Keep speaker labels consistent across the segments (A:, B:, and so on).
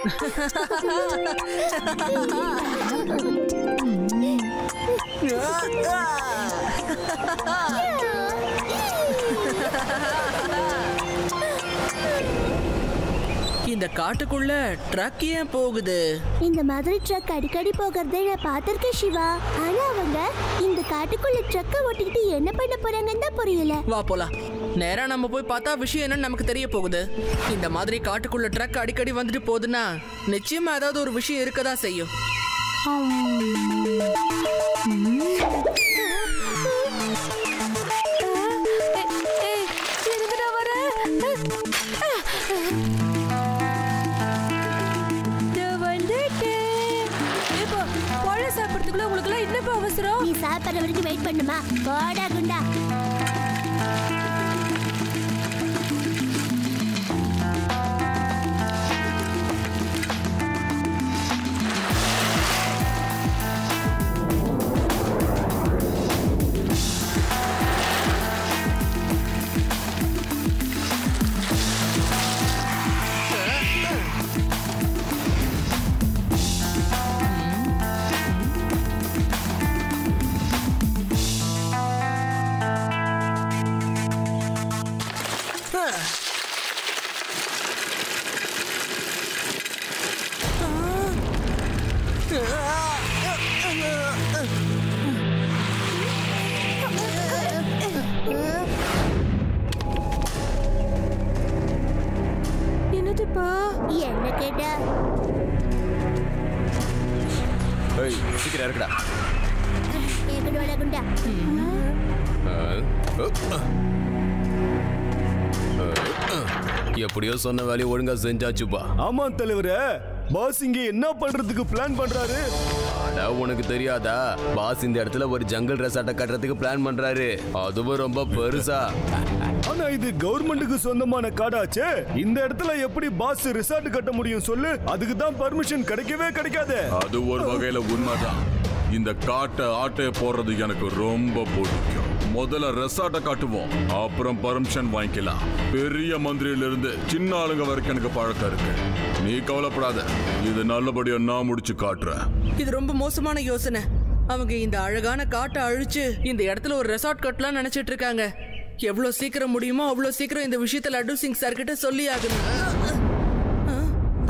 A: இந்த காட்டுக்குள்ள ட்ரக் ஏன் போகுது?
B: இந்த மாதிரி ட்ரக் அடிக்கடி போகிறதே நான் பார்த்திருக்கேன் சிவா. ஆனா அவங்க இந்த காட்டுக்குள்ள ட்ரக்க ஓட்டிக்கிட்டு என்ன பண்ண போறாங்கன்னு தான் புரியல.
A: வா போலாம். நேரா நம்ம போய் பார்த்தா விஷயம் என்னன்னு நமக்கு தெரிய போகுது. இந்த மாதிரி காட்டுக்குள்ள ட்ரக் அடிக்கடி வந்துட்டு போகுதுன்னா நிச்சயமா ஏதாவது ஒரு விஷயம் இருக்கதான் செய்யும்.
B: நீ சாப்பிடுற வரைக்கும் வெயிட் பண்ணுமா? போடா குண்டா.
C: என்னதுப்பா?
B: என்ன கேட்டா?
D: ஏய் சீக்கிரம் இருக்குடா.
B: ஏகடோட குண்டா.
D: எப்படியோ சொன்ன வேலையை ஒழுங்கா செஞ்சாச்சுப்பா.
E: ஆமா தலைவரே, பாஸ் இங்க என்ன பண்றதுக்கு பிளான் பண்றாரு?
D: உனக்கு தெரியாதா? பாஸ் இந்த இடத்துல ஒரு ஜங்கல் ரெசார்ட்டை கட்டுறதுக்கு பிளான் பண்றாரு. அதுவும் ரொம்ப பெருசா.
E: ஆனா இது கவர்மெண்ட்டுக்கு சொந்தமான காடாச்சே. இந்த இடத்துல எப்படி பாஸ் ரிசார்ட் கட்ட முடியும் சொல்லு? அதுக்கு தான் பர்மிஷன் கிடைக்கவே கிடைக்காது.
F: அது ஒரு வகையில உண்மைதான். இந்த காட்டை ஆட்டைய போடுறது எனக்கு ரொம்ப பிடிக்கும். முதல்ல ரெசார்ட்டை காட்டுவோம், அப்புறம் பர்மிஷன் வாங்கிக்கலாம். பெரிய மந்திரியில இருந்து சின்ன ஆளுங்க வரைக்கும் எனக்கு பழக்கம் இருக்கு. நீ கவலைப்படாத, இது நல்லபடியா நான் முடிச்சு காட்டுறேன்.
A: இது ரொம்ப மோசமான யோசனை. அவங்க இந்த அழகான காட்டை அழிச்சு இந்த இடத்துல ஒரு ரெசார்ட் கட்டலாம் நினைச்சிட்டு இருக்காங்க. எவ்வளவு சீக்கிரம் முடியுமோ அவ்வளவு சீக்கிரம் இந்த விஷயத்த லட்டு சிங் சார் கிட்ட சொல்லி ஆகணும்.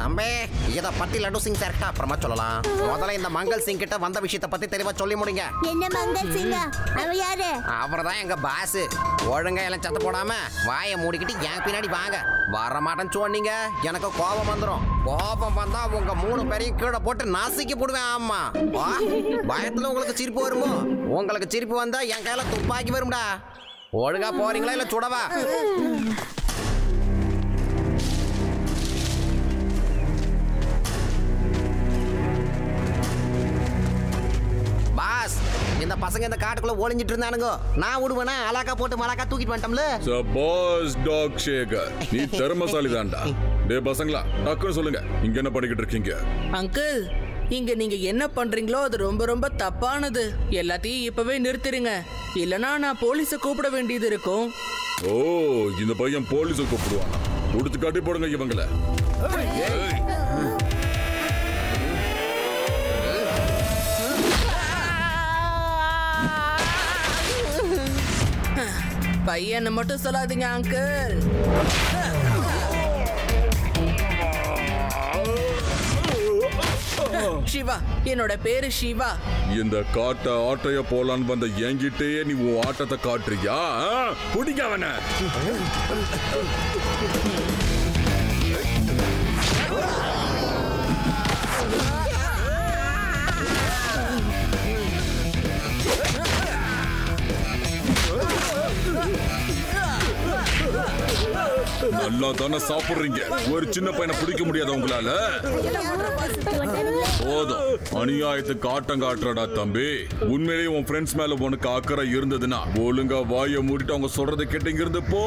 G: தம்பி, இத பத்தி லட்டு சிங் சார் கிட்ட அப்புறமா சொல்லலாம். முதல்ல இந்த மங்கள் சிங் கிட்ட வந்த விஷயத்தை பத்தி தெளிவா சொல்லி முடிங்க.
B: என்ன மங்கள் சிங்கா? அவ யாரு?
G: அவர்தான் எங்க பாஸ். ஒழுங்கா எல்லாம் சத்த போடாம வாயை மூடிக்கிட்டு என் பின்னாடி வாங்க. வர மாட்டேன்னு சொன்னீங்க, எனக்கு கோபம் வந்துடும். கோபம் வந்தா உங்க 3 பேரையும் கீழே போட்டு நாசிக்க போடுவேன். ஆமா, பயத்துல உங்களுக்கு சிரிப்பு வருமோ? உங்களுக்கு சிரிப்பு வந்தா என் கையில துப்பாக்கி வரும்டா. ஒழுங்கா போறீங்களா இல்ல சுடவா? பாஸ், இந்த பசங்க இந்த காட்டுக்குள்ள ஒளிஞ்சிட்டு இருந்தானுங்க. நான் விடுவேனா? அலாக்கா போட்டு மலாக்கா தூக்கிட்டு வந்துட்டோம்ல.
F: பாஸ் டாக் ஷேகர், நீ திறமசாலி தான்டா. டே பசங்களா, டக்குன்னு சொல்லுங்க, இங்க என்ன பண்ணிக்கிட்டு இருக்கீங்க?
A: அங்கிள், இங்க நீங்க என்ன பண்றீங்களோ அது ரொம்ப ரொம்ப தப்பானது. எல்லாத்தையும் இப்பவே நிறுத்திடுங்க, இல்லனா நான் போலீஸை கூப்பிட வேண்டியது இருக்கும்.
F: ஓ, இந்த பையன் போலீஸை கூப்பிடுவானா? கொடுத்து காட்டி போடுங்க இவங்கள.
A: பையனை மட்டும் சொல்லாதீங்க அங்கிள். சிவா, என்னோட பேரு சிவா.
F: இந்த காட்டை ஆட்டைய போலான்னு வந்த என்கிட்டயே நீ உன் ஆட்டத்தை காட்டுறியா? பிடிக்க அவன. நல்லா தானே சாப்பிடுறீங்க. ஒரு சின்ன பையனை பிடிக்க முடியாத உங்களால? போதும், அநியாயத்துக்கு ஆட்டம் காட்டுறடா தம்பி. உண்மையிலேயே உன் ஃப்ரெண்ட்ஸ் மேல உனக்கு அக்கறை இருந்ததுன்னா ஒழுங்கா வாயை மூடிட்டு அவங்க சொல்றதை கேட்டு இங்க இருந்து போ.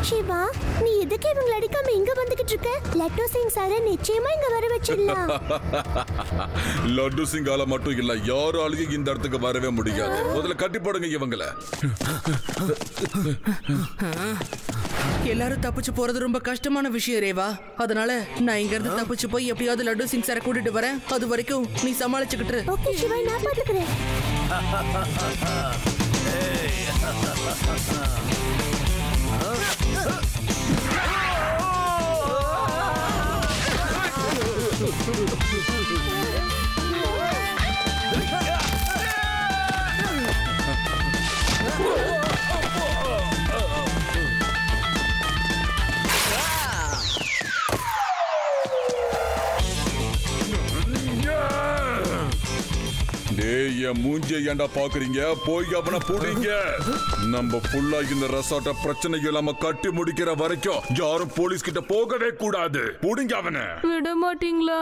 B: சிவா, நீ எதுக்கு இவங்களை அடிக்காம இங்க வந்துகிட்டு இருக்க? லட்டு சிங் சாரை நிச்சயமா இங்க வர வச்சிடலாம்.
F: லட்டு சிங்கால மட்டும் இல்ல, யாராலையும் இந்த இடத்துக்கு வரவே முடியாது. முதல்ல கட்டி போடுங்க இவங்களை.
A: எல்லாரும் தப்பிச்சு போறது ரொம்ப கஷ்டமான விஷயம் ரேவா. அதனால நான் இங்க இருந்து தப்பிச்சு போய் எப்படியாவது லட்டு சிங் சாரை கூட்டிட்டு வரேன். அது வரைக்கும் நீ சமாளிச்சுக்கிட்டு.
B: ஓகே சிவா, நான் பாத்துக்கிறேன்.
F: என் மூஞ்சியை ஏண்டா பாக்குறீங்க? போய் அவனை புடிங்க. நம்ம ஃபுல்லா இந்த ரெசார்ட்ட பிரச்சனை இல்லாம கட்டி முடிக்கிற வரைக்கும் யாரும் போலீஸ் கிட்ட போகவே கூடாது. புடிங்க அவனை.
C: விட மாட்டீங்களா?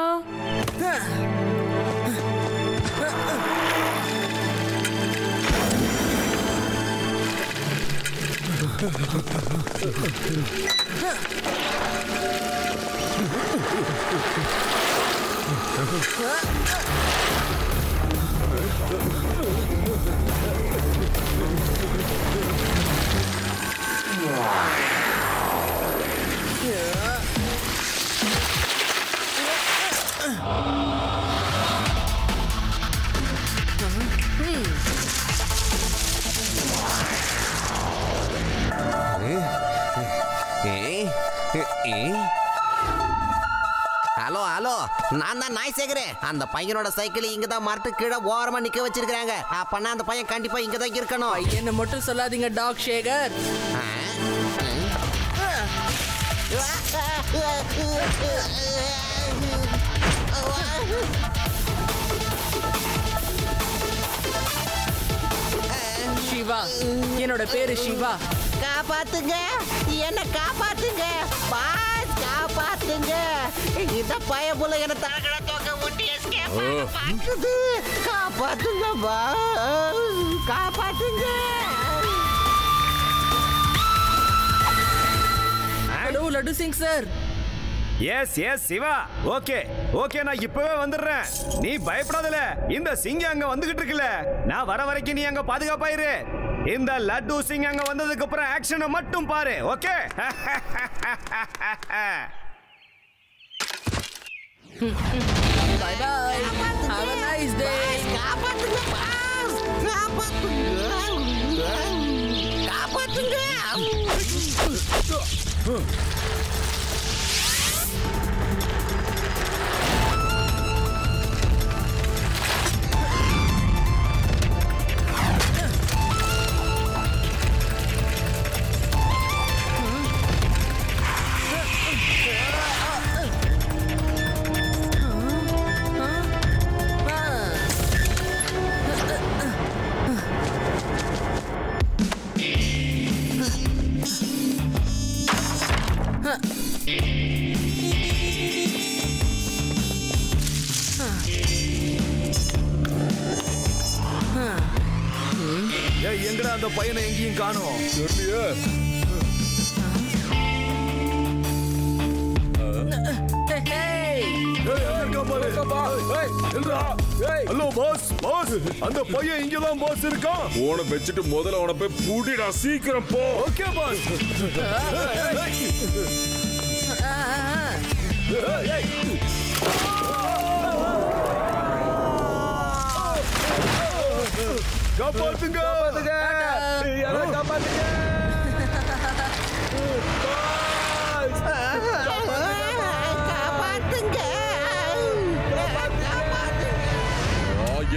G: ஹலோ ஹலோ, நான் தான் நாய் சேகரே. அந்த பையனோட சைக்கிள் இங்கதான் மரத்து கீழே ஓரமா நிக்க வச்சிருக்காங்க. அப்பனா அந்த பையன் கண்டிப்பா இங்கதான் இருக்கணும்.
A: என்ன மட்டும் சொல்லாதீங்க டாக் ஷேகர். சிவா, என்னோட பேரு சிவா.
G: காப்பாத்துங்க, என்ன காப்பாத்துங்க பாஸ், காப்பாத்துங்க. இந்த பயபுல என்ன தரகட தோக்க ஊட்டி எஸ்கேப் பாக்குது. காப்பாத்துங்க பாஸ், காப்பாத்துங்க.
A: Hello Laddu Singh sir.
E: Yes yes Shiva, okay okay, நான் இப்பவே வந்துடுறேன். நீ பயப்படாதல. இந்த சிங்கம் அங்க வந்துகிட்டு இருக்குல்ல, நான் வர வரைக்கும் நீ அங்க பாதுகாப்பாயிரு. இந்த லட்டு சிங் அங்க வந்ததுக்கு அப்புறம் ஆக்ஷனை மட்டும் பாரு. Okay?
A: Bye bye. Have a nice day.
G: காப்பாத்துங்க பாஸ், காப்பாத்துங்க, காப்பாத்துங்க.
E: எங்கடா அந்த பையனை எங்கேயும் காணோம்.
F: ஹலோ பாஸ், பாஸ், அந்த பையன் இங்கதான் பாஸ் இருக்கான். உன வச்சுட்டு முதல்ல உன போய் பூடிடா, சீக்கிரம் போ.
E: Okay boss.
F: காப்பாத்துங்க, காப்பாத்துங்க.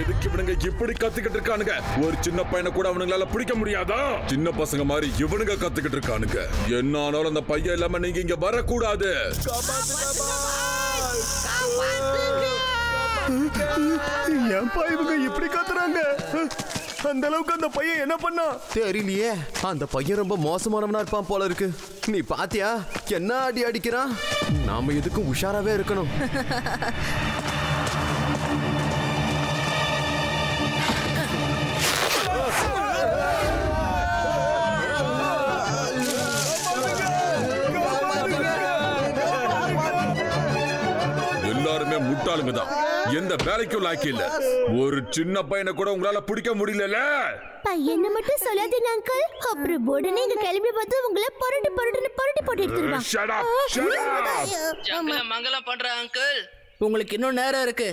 F: எதுக்கு இவனுங்க இப்படி கத்துக்கிட்டு இருக்கானுங்க? ஒரு சின்ன பையனை கூட அவனுங்களால பிடிக்க முடியாதா? சின்ன பசங்க மாதிரி இவனுங்க கத்துக்கிட்டு இருக்கானுங்க. என்ன ஆனாலும் அந்த பையன் இல்லாம நீங்க இங்க வரக்கூடாது.
E: ஏன்பா இவங்க இப்படி கத்துறாங்க? அந்த அளவுக்கு அந்த பையன் என்ன பண்ணா
D: தெரியலையே. அந்த பையன் ரொம்ப மோசமானவனா இருப்பான் போல இருக்கு. நீ பாத்தியா என்ன அடி அடிக்கிறான்? நாம எதுக்கும் உஷாராவே இருக்கணும்.
F: முட்டாளுங்க தான். எந்த வேலைக்கும் லாக்கி இல்ல. ஒரு சின்ன பையனை கூட உங்களால பிடிக்க முடியல.
B: பையனை மட்டும் சொல்லாதீங்க அங்கிள். அப்புறம் உடனே இங்க கிளம்பி பார்த்து உங்களை புரட்டு போட்டு எடுத்துருவாங்க.
F: Shut up, shut up.
A: ஜங்கல மங்கலம் பண்ற அங்கிள். உங்களுக்கு இன்னும் நேரம் இருக்கு.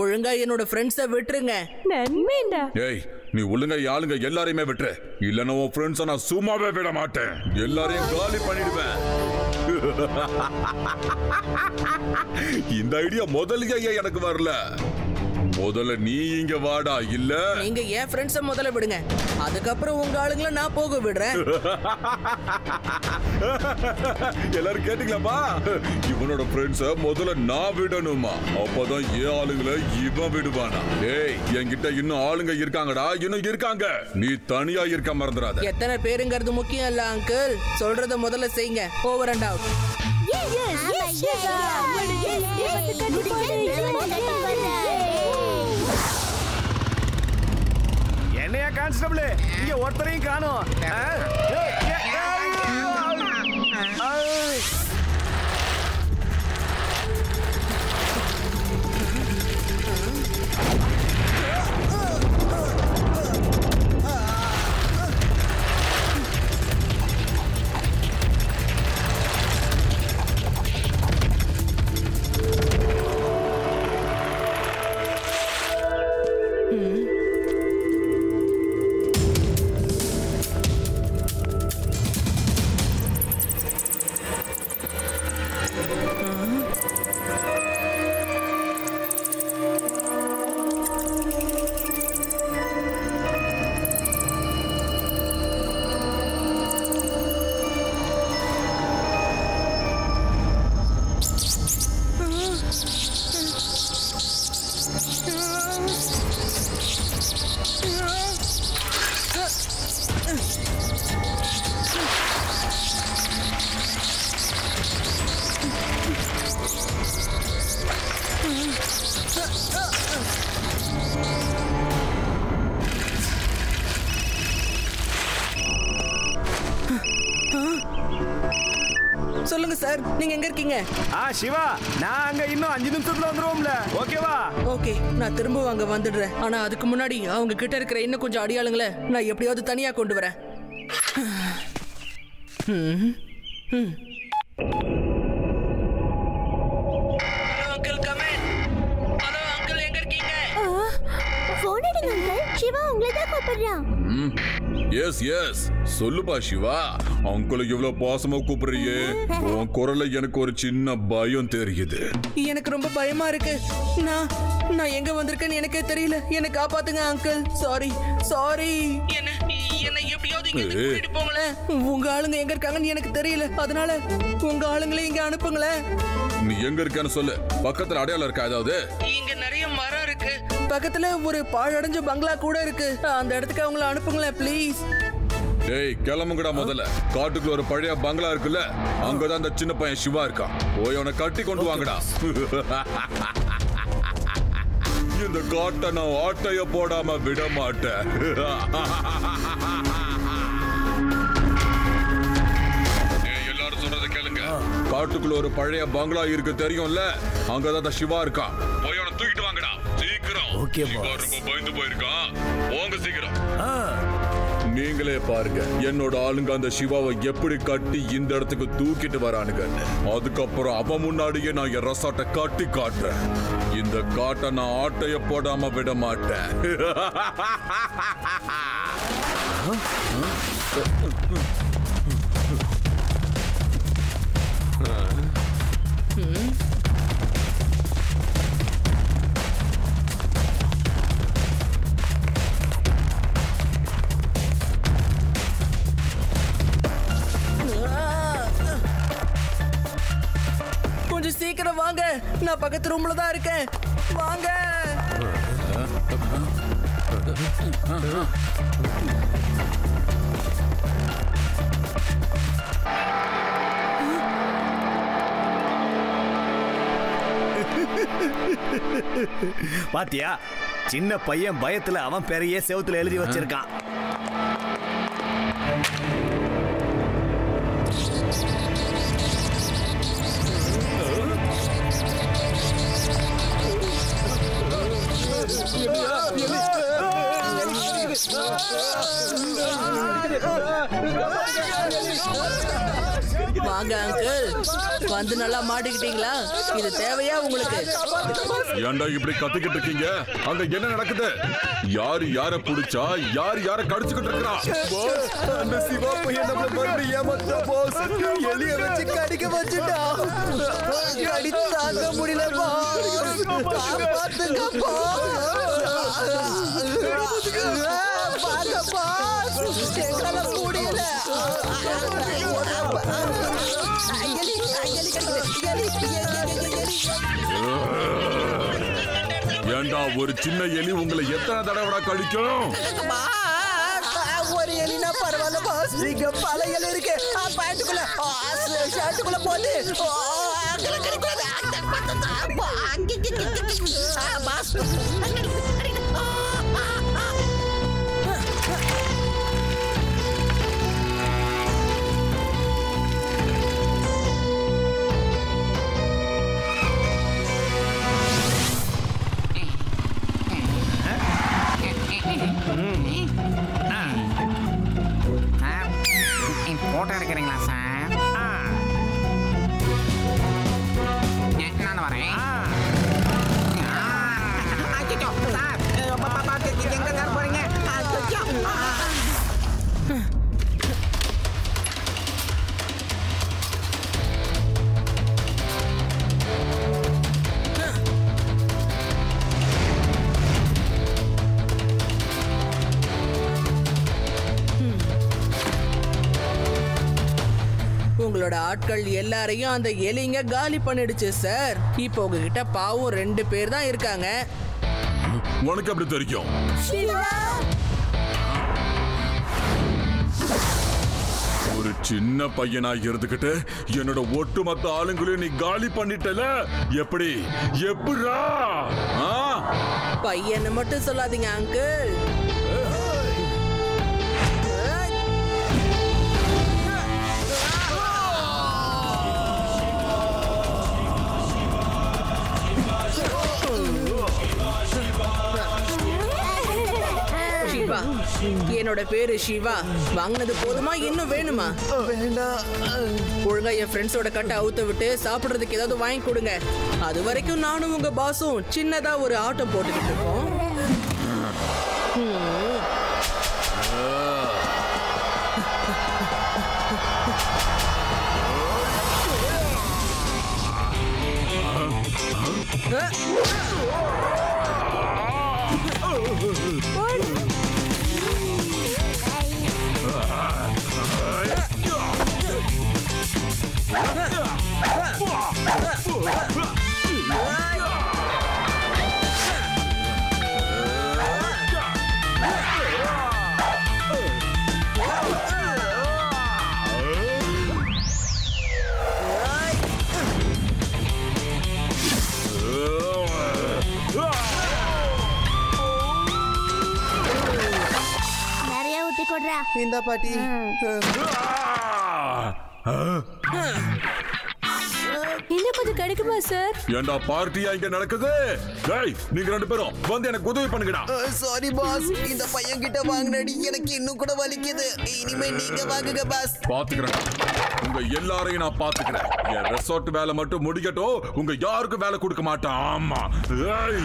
A: ஒழுங்கா என்னோட ஃப்ரெண்ட்ஸை விட்டுருங்க.
C: நன்மைடா.
F: ஏய், நீ ஒழுங்கா ஆளுங்க எல்லாரையுமே விட்டுரு. இல்லைன்னா உன் ஃப்ரெண்ட்ஸை நான் சும்மாவே விட மாட்டேன். எல்லாரையும் காலி பண்ணிடுவேன். இந்த ஐடியா முதல்லயே எனக்கு வரல. முதல்ல நீ இங்க வாடா. இல்ல
A: நீங்க என் ஃப்ரெண்ட்ஸ முதல்ல விடுங்க, அதுக்கப்புறம் உங்க ஆளுங்களை நான் போக விடுறேன்.
F: எல்லாரும் கேட்டீங்களாப்பா? இவனோட ஃப்ரெண்ட்ஸ முதல்ல நான் விடணுமா? அப்பதான் ஏன் ஆளுங்களை இவன் விடுவானா? ஏய், என்கிட்ட இன்னும் ஆளுங்க இருக்காங்கடா, இன்னும் இருக்காங்க. நீ தனியா இருக்க மறந்துடாத.
A: எத்தனை பேருங்கிறது முக்கியம் இல்ல அங்கிள், சொல்றத முதல்ல செய்யுங்க. Over and out.
E: என்னையா கான்ஸ்டபிள், இங்க ஒருத்தரையும் காணோம்.
A: சொல்லுங்க சார், நீங்க எங்க இருக்கீங்க?
E: சிவா, நான் அங்க இன்னும் 5 நிமிஷத்துல வந்துருவோம்ல. ஓகேவா?
A: ஓகே, நான் திரும்ப அங்க வந்துடுறேன். ஆனா அதுக்கு முன்னாடி அவங்க கிட்ட இருக்கிற இன்னும் கொஞ்சம் அடியாளுங்களை நான் எப்படியாவது தனியா கொண்டு வரேன்.
B: சிவா உங்களை தான் கூப்பிடுறான்.
F: எஸ் எஸ், சொல்லுப்பா சிவா. அங்குல எவ்வளவு பாசமா கூப்பிடுறியே. உன் குரல்ல எனக்கு ஒரு சின்ன பயம் தெரியுது.
A: எனக்கு ரொம்ப பயமா இருக்கு. நான் எங்க வந்திருக்கேன்னு எனக்கே தெரியல. என்ன காப்பாத்துங்க அங்கிள். சாரி. என்ன எப்படியாவது இங்க இருந்து கூட்டிட்டு போங்களேன். உங்க ஆளுங்க எங்க இருக்காங்கன்னு எனக்கு தெரியல. அதனால உங்க ஆளுங்களை இங்க அனுப்புங்களேன்.
F: நீ எங்க இருக்கன்னு சொல்லு. பக்கத்துல அடையாளம் இருக்கா ஏதாவது?
A: இங்க நிறைய மரம் இருக்கு. பக்கத்துல ஒரு பாழடைஞ்ச பங்களா கூட இருக்கு. அந்த இடத்துக்கு அவங்கள அனுப்புங்களேன் ப்ளீஸ்.
F: டேய், கிளம்புங்கடா முதல்ல. காட்டுக்குள்ள ஒரு பழைய பங்களா இருக்குல்ல, அங்கதான் அந்த சின்ன பையன் சிவா இருக்கான். போய் அவனை கட்டி கொண்டு வாங்கடா. இந்த காட்டை நான் ஆட்டைய போடாம விட மாட்டேன். எல்லாரும் சொல்றத கேளுங்க. காட்டுக்குள்ள ஒரு பழைய பங்களா இருக்கு தெரியும்ல, அங்கதான் சிவா இருக்கான். போய் அவனை தூக்கிட்டு வாங்கடா சீக்கிரம். சிவா ரொம்ப பயந்து போயிருக்கான். போங்க சீக்கிரம். நீங்களே பாருங்க என்னோட ஆளுங்க அந்த சிவாவை எப்படி கட்டி இந்த இடத்துக்கு தூக்கிட்டு வரானுங்க. அதுக்கப்புறம் அவன் முன்னாடியே நான் என் ரெசார்ட்டை கட்டி காட்டுறேன். இந்த காட்டை நான் ஆட்டைய போடாம விட மாட்டேன்.
A: கொஞ்சம் சீக்கிரம் வாங்க. நான் பக்கத்து ரூம்ல தான் இருக்கேன். வாங்க.
E: பாத்தியா, சின்ன பையன் பயத்துல அவன் பெரிய செவுத்துல எழுதி வச்சிருக்கான்.
A: வாங்க அங்கிள், வந்து நல்லா மாட்டிக்கிட்டீங்களா? இது தேவையா உங்களுக்கு?
F: ஏன்டா இப்படி கத்திக்கிட்டு இருக்கீங்க? அங்க என்ன நடக்குது? யாரு யார புடிச்சா யார் யார கடிச்சுக்கிட்டு இருக்கா?
D: அந்த சிவா பையன் நம்மள மறுபடி ஏமாத்தா பாஸ். எலிய வச்சு கடிக்க வச்சுட்டா. கடி தாங்க முடியல பாஸ். காப்பாத்துங்க பாஸ். பாங்க பாஸ். எங்களால முடியல.
F: ஏண்டா ஒரு சின்ன எலி உங்களை எத்தனை தடவை கடிக்கும்?
A: ஒரு எலினா பரவாயில்ல பாஸ். இங்க பல எலி இருக்கு. பேண்ட்டுக்குள்ள ஷர்ட்டுக்குள்ள போட்டு பாஸ்.
G: போட்டோ எடுக்கிறீங்களா சார்? நான் வரேன். எங்க சார் போறீங்க?
A: உங்களோட ஆட்கள் எல்லாரையும் அந்த எலிங்க காலி பண்ணிடுச்சு சார். இப்போ உங்ககிட்ட பாவம் 2 பேர் தான் இருக்காங்க.
F: உனக்கு அப்படி தெரியும்? ஒரு சின்ன பையனா இருந்துகிட்டு என்னோட ஒட்டுமொத்த ஆளுங்களையும் நீ காலி பண்ணிட்டல. எப்படி எப்படா?
A: பையனை மட்டும் சொல்லாதீங்க அங்கிள். சிவா, என்னோட பேரு சிவா. வாங்கினது போதுமா? இன்னும் வேணுமா?
D: வேண்டாம்.
A: ஒழுங்கா என் ஃப்ரெண்ட்ஸோட கட்டை அவுத்த விட்டு சாப்பிடுறதுக்கு ஏதாவது வாங்கி கொடுங்க. அது வரைக்கும் நானும் உங்க பாஸும் சின்னதா ஒரு ஆட்டம் போட்டுக்கிட்டு இருக்கோம்.
D: இந்த பாட்டி
B: இன்னும் கொஞ்சம் கிடைக்குமா சார்?
F: ஏண்டா பார்ட்டியா இங்க நடக்குது? டேய், நீங்க 2 பேரும் வந்து எனக்கு உதவி பண்ணுங்கடா.
D: சாரி பாஸ், இந்த பையன் கிட்ட வாங்குனடி எனக்கு இன்னும் கூட வலிக்குது. இனிமே நீங்க வாங்குங்க பாஸ்.
F: பாத்துக்கிறேன், உங்க எல்லாரையும் நான் பாத்துக்கிறேன். என் ரெசார்ட் வேலை மட்டும் முடிக்கட்டும், உங்க யாருக்கும் வேலை கொடுக்க மாட்டேன். ஆமா. ஏய்,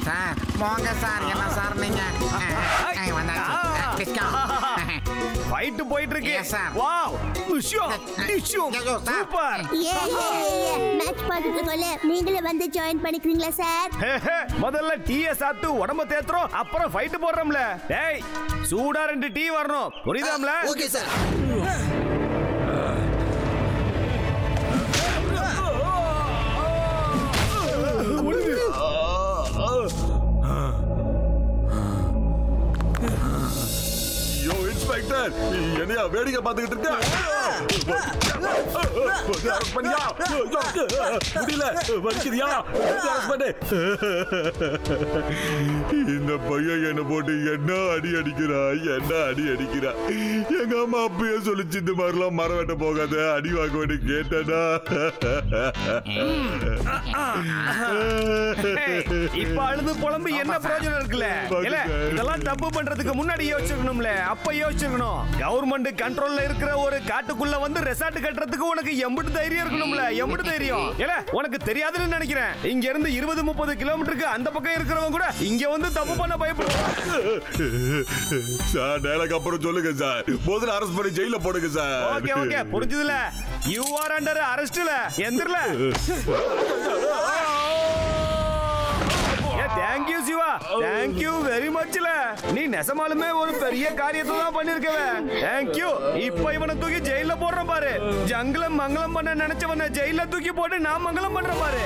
G: சார் போங்க சார். என்ன சார் நீங்க வந்தாச்சு.
E: ஃபைட் போயிட்டு இருக்கு.
G: Yes, sir.
E: வாவ் டிஷ்யூ டிஷ்யூ
G: Yes, sir.
E: சூப்பர்.
B: மேட்ச் பார்த்துக்கோல நீங்களே வந்து ஜாயின் பண்ணிக்கிறீங்களா சார்?
E: முதல்ல டீயை சாப்பிட்டு உடம்ப தேத்துறோம், அப்புறம் ஃபைட் போடுறோம்ல. டேய் சூடா 2 டீ வரணும், புரியுதாம்ல?
D: Okay sir.
F: யோ இன்ஸ்பெக்டர், என்னையா வேடிக்கை பார்த்துக்கிட்டு இருக்க? பண்ணியா முடியல, வலிக்குதியா? இந்த பையன் என்ன போட்டு என்ன அடி அடிக்கிறா. எங்க அம்மா அப்பயே சொல்லிச்சு இந்த மாதிரிலாம் மரம் வெட்ட போகாத, அடி வாங்க வேண்டிய கேட்டனா.
E: இப்ப அழுது புலம்பு என்ன பிரயோஜனம் இருக்குல்ல? இல்ல இதெல்லாம் தப்பு பண்றதுக்கு முன்னாடி யோசிச்சிருக்கணும்ல, அப்ப யோசிச்சிருக்கணும். கவர்மெண்ட் கண்ட்ரோல்ல இருக்கிற ஒரு காட்டுக்குள்ள வந்து ரெசார்ட் கட்டுறதுக்கு உனக்கு எம்பிட்டு தைரியம் இருக்கணும்ல, எம்பிட்டு தைரியம். இல்ல உனக்கு தெரியாதுன்னு நினைக்கிறேன். இங்க இருந்து 20-30 கிலோமீட்டருக்கு அந்த பக்கம் இருக்கிறவங்க கூட இங்க வந்து தப்பு பண்ண பயப்படுவாங்க.
F: சார் டேலக் அப்புறம் சொல்லுங்க சார், முதல்ல அரெஸ்ட் பண்ணி ஜெயில போடுங்க சார்.
E: ஓகே ஓகே புரிஞ்சதுல. யூ ஆர் அண்டர் அரெஸ்ட்ல. எந்திரல. Thank you Siva, thank you very மச்ல. நீ நெசமாலுமே ஒரு பெரிய காரியத்தை தான் பண்ணிருக்கவே. Thank you. இப்ப இவனை தூக்கி ஜெயில போடுறேன் பாரு. ஜங்கில மங்களம் பண்ண நினைச்சவனை ஜெயில தூக்கி போட்டு நான் மங்களம் பண்றேன் பாரு.